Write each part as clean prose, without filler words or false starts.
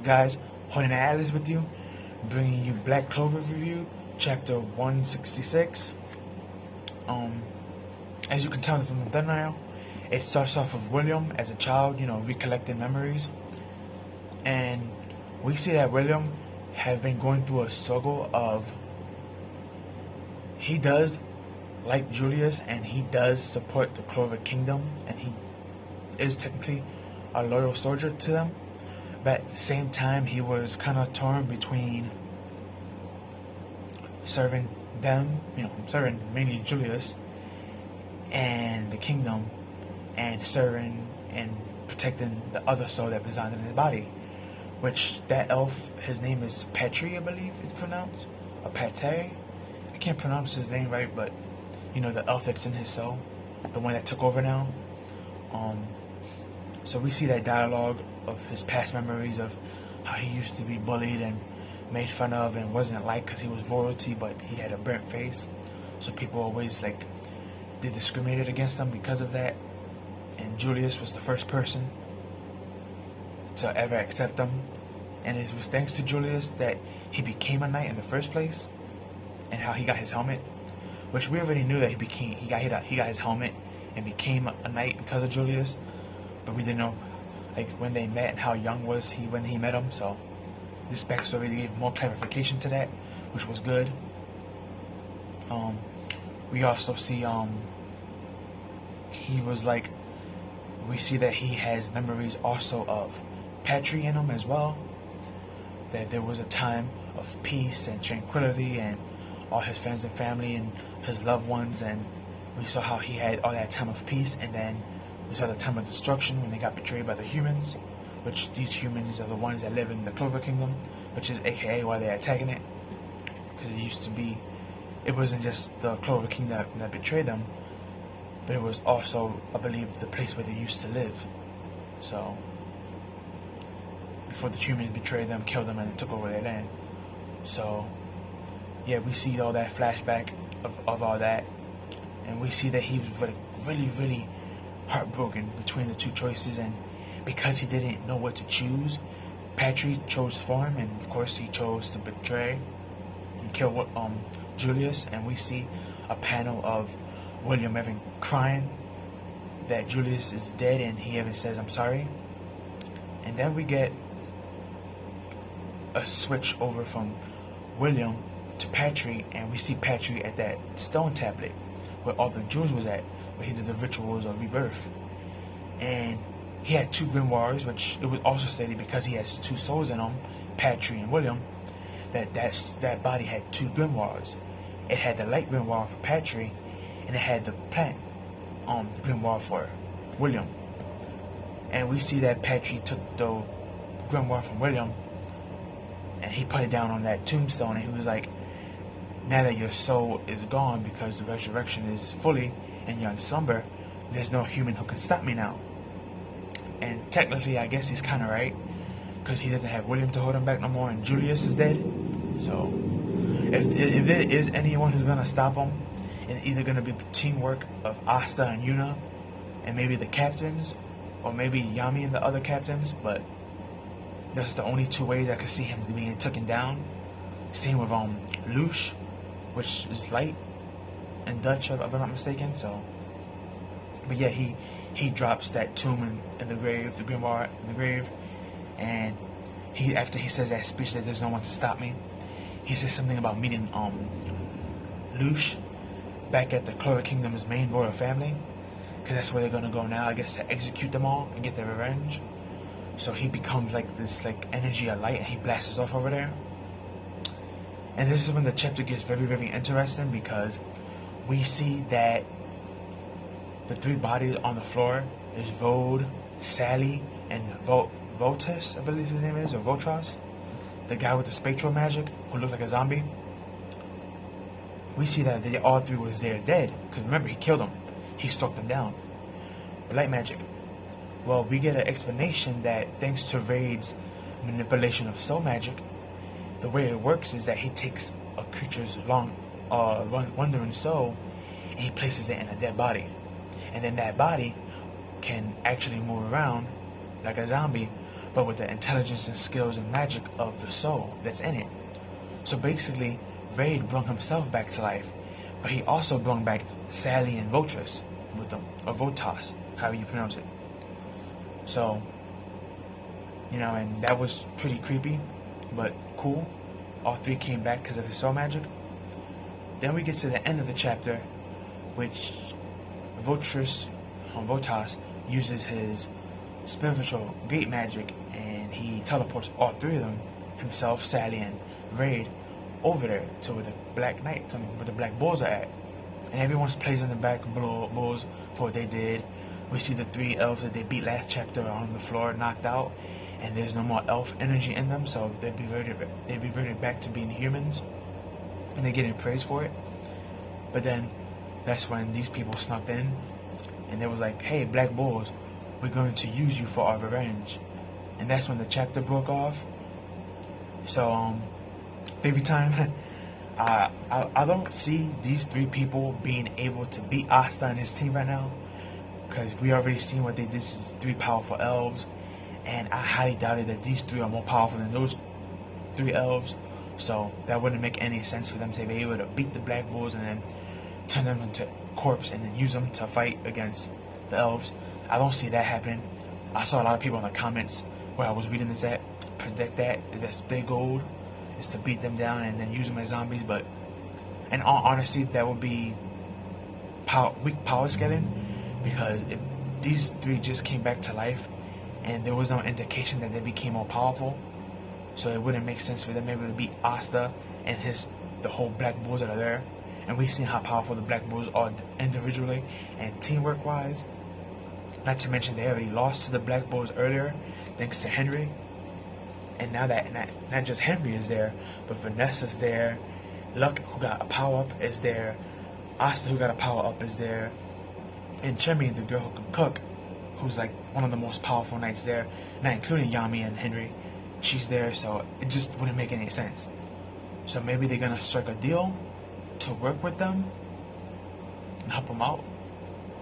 up, guys? Holyknight is with you, bringing you Black Clover review, chapter 166. As you can tell from the thumbnail, it starts off with William as a child, recollecting memories, and we see that William has been going through a struggle of he does like Julius and he does support the Clover Kingdom and he is technically a loyal soldier to them, but at the same time he was kind of torn between serving them, serving mainly Julius and the kingdom, and serving and protecting the other soul that resides in his body, which that elf, his name is Petri, I believe it's pronounced, or Pate. I can't pronounce his name right, but the elf that's in his soul, the one that took over now. So we see that dialogue of his past memories of how he used to be bullied and made fun of and wasn't liked because he was royalty, but he had a burnt face. So people always they discriminated against him because of that. And Julius was the first person to ever accept him. And it was thanks to Julius that he became a knight in the first place, and how he got his helmet, which we already knew that he got his helmet and became a knight because of Julius, but we didn't know when they met and how young was he when he met him. So this backstory gave more clarification to that, which was good. We also see we see that he has memories also of Petri in him as well, that there was a time of peace and tranquility and all his friends and family and his loved ones, and we saw how he had all that time of peace, and then we saw the time of destruction when they got betrayed by the humans, which these humans are the ones that live in the Clover Kingdom, which is aka why they're attacking it, because it wasn't just the Clover Kingdom that betrayed them, but it was also, I believe, the place where they used to live. So before the humans betrayed them, killed them, and took over their land. So yeah, we see all that flashback of all that, and we see that he was really heartbroken between the two choices, and because he didn't know what to choose, Petri chose for him, and of course he chose to betray and kill Julius. And we see a panel of William Evan crying that Julius is dead, and he even says, "I'm sorry." And then we get a switch over from William to Petri, and we see Petri at that stone tablet where all the jewels was at, where he did the rituals of rebirth. And he had two grimoires, which it was also stated because he has two souls in him, Petri and William, that body had two grimoires. It had the light grimoire for Petri, and it had the plant grimoire for William. And we see that Petri took the grimoire from William and he put it down on that tombstone, and he was like, "Now that your soul is gone because the resurrection is fully and you're in slumber, there's no human who can stop me now." And technically, I guess he's kind of right, because he doesn't have William to hold him back no more, and Julius is dead. So if there is anyone who's gonna stop him, it's either gonna be teamwork of Asta and Yuna, and maybe the captains, or maybe Yami and the other captains. But that's the only two ways I could see him being taken down. Same with Lush, which is light in Dutch, if I'm not mistaken. So, but yeah, he drops that tomb in the grave, the grimoire in the grave, and after he says that speech that there's no one to stop me, he says something about meeting Lush back at the Clover Kingdom's main royal family, because that's where they're gonna go now, I guess, to execute them all and get their revenge. So he becomes this energy of light, and he blasts off over there. And this is when the chapter gets very interesting, because we see that the three bodies on the floor is Vode, Sally, and Voltus, I believe his name is, or Votras, the guy with the spectral magic who looked like a zombie. We see that all three was there dead, because remember, he killed them. He struck them down. Light magic. Well, we get an explanation that thanks to Raid's manipulation of soul magic, the way it works is that he takes a creature's wandering soul and he places it in a dead body. And then that body can actually move around like a zombie but with the intelligence and skills and magic of the soul that's in it. So basically, Raid brought himself back to life, but he also brought back Sally and Voltress with them, or Votas, however you pronounce it. So, and that was pretty creepy, but cool. All three came back because of his soul magic. Then we get to the end of the chapter, which Votas uses his spiritual gate magic, and he teleports all three of them, himself, Sally, and Raid, over there to where the Black Knight, where the Black Bulls are at. And everyone's praising the Black Bulls for what they did. We see the three elves that they beat last chapter are on the floor, knocked out, and there's no more elf energy in them, so they reverted back to being humans, and they're getting praised for it. But then that's when these people snuck in, and they was like, "Hey, Black Bulls, we're going to use you for our revenge." And that's when the chapter broke off. So baby time. I don't see these three people being able to beat Asta and his team right now, because we already seen what they did to these three powerful elves, and I highly doubted that these three are more powerful than those three elves. So that wouldn't make any sense for them to be able to beat the Black Bulls and then turn them into corpse and then use them to fight against the elves. I don't see that happening. I saw a lot of people in the comments where I was reading this at predict that's their goal is to beat them down and then use them as zombies. But in all honesty, that would be weak power scaling, because if these three just came back to life and there was no indication that they became more powerful, so it wouldn't make sense for them able to beat Asta and the whole Black Bulls that are there. And we've seen how powerful the Black Bulls are individually and teamwork wise. Not to mention they already lost to the Black Bulls earlier thanks to Henry. And now that not just Henry is there, but Vanessa's there, Luck, who got a power up, is there, Asta, who got a power up, is there, and Chemi, the girl who can cook, who's like one of the most powerful knights there, not including Yami and Henry. She's there, so it just wouldn't make any sense. So maybe they're gonna strike a deal to work with them and help them out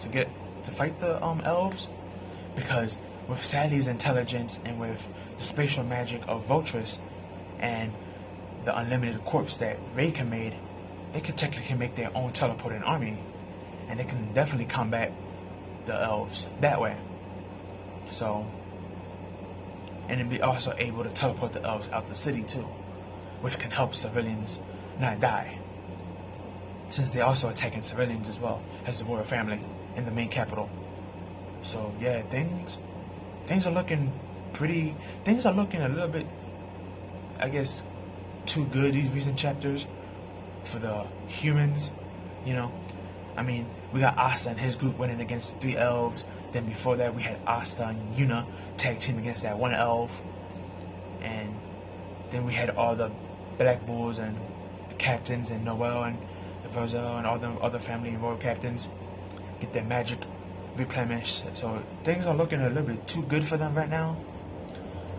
to fight the elves, because with Sally's intelligence and with the spatial magic of Voltress and the unlimited corpse that Raid made, they could technically make their own teleporting army, and they can definitely combat the elves that way. So, and then be also able to teleport the elves out the city too, which can help civilians not die, since they also attacking civilians as well as the royal family in the main capital. So yeah, things are looking things are looking a little bit, I guess, too good these recent chapters for the humans. I mean, we got Asta and his group winning against the three elves. Then before that we had Asta and Yuna tag team against that one elf, and then we had all the Black Bulls and the captains and Noel and the Verzel and all the other family and royal captains get their magic replenished. So things are looking a little bit too good for them right now.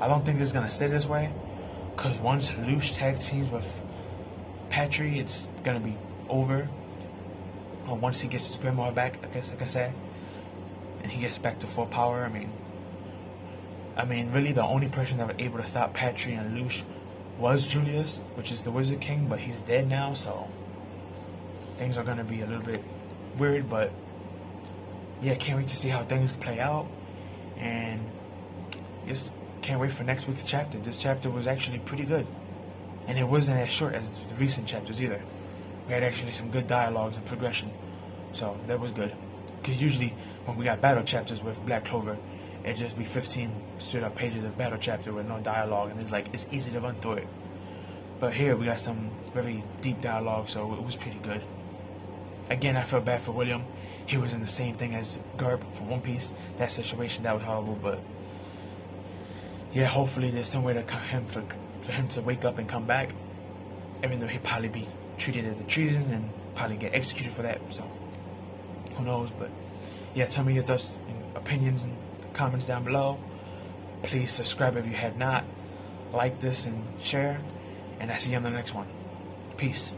I don't think it's gonna stay this way, because once Lush tag teams with Patry, it's gonna be over. Or once he gets his grandma back, I guess, like I said, and he gets back to full power. I mean, really the only person that was able to stop Patry and Lush was Julius, which is the Wizard King, but he's dead now, so things are gonna be a little bit weird. But yeah, can't wait to see how things play out, and just can't wait for next week's chapter. This chapter was actually pretty good, and it wasn't as short as the recent chapters either. We had actually some good dialogues and progression, so that was good. Because usually when we got battle chapters with Black Clover, it just be 15 straight up pages of battle chapter with no dialogue, and it's easy to run through it. But here we got some very deep dialogue, so it was pretty good. Again, I felt bad for William. He was in the same thing as Garp for One Piece. That situation, that was horrible, but yeah, hopefully there's some way to for him to wake up and come back, even though he'd probably be treated as a treason and probably get executed for that. So who knows? But yeah, tell me your thoughts and opinions in the comments down below. Please subscribe if you have not. Like this and share, and I'll see you on the next one. Peace.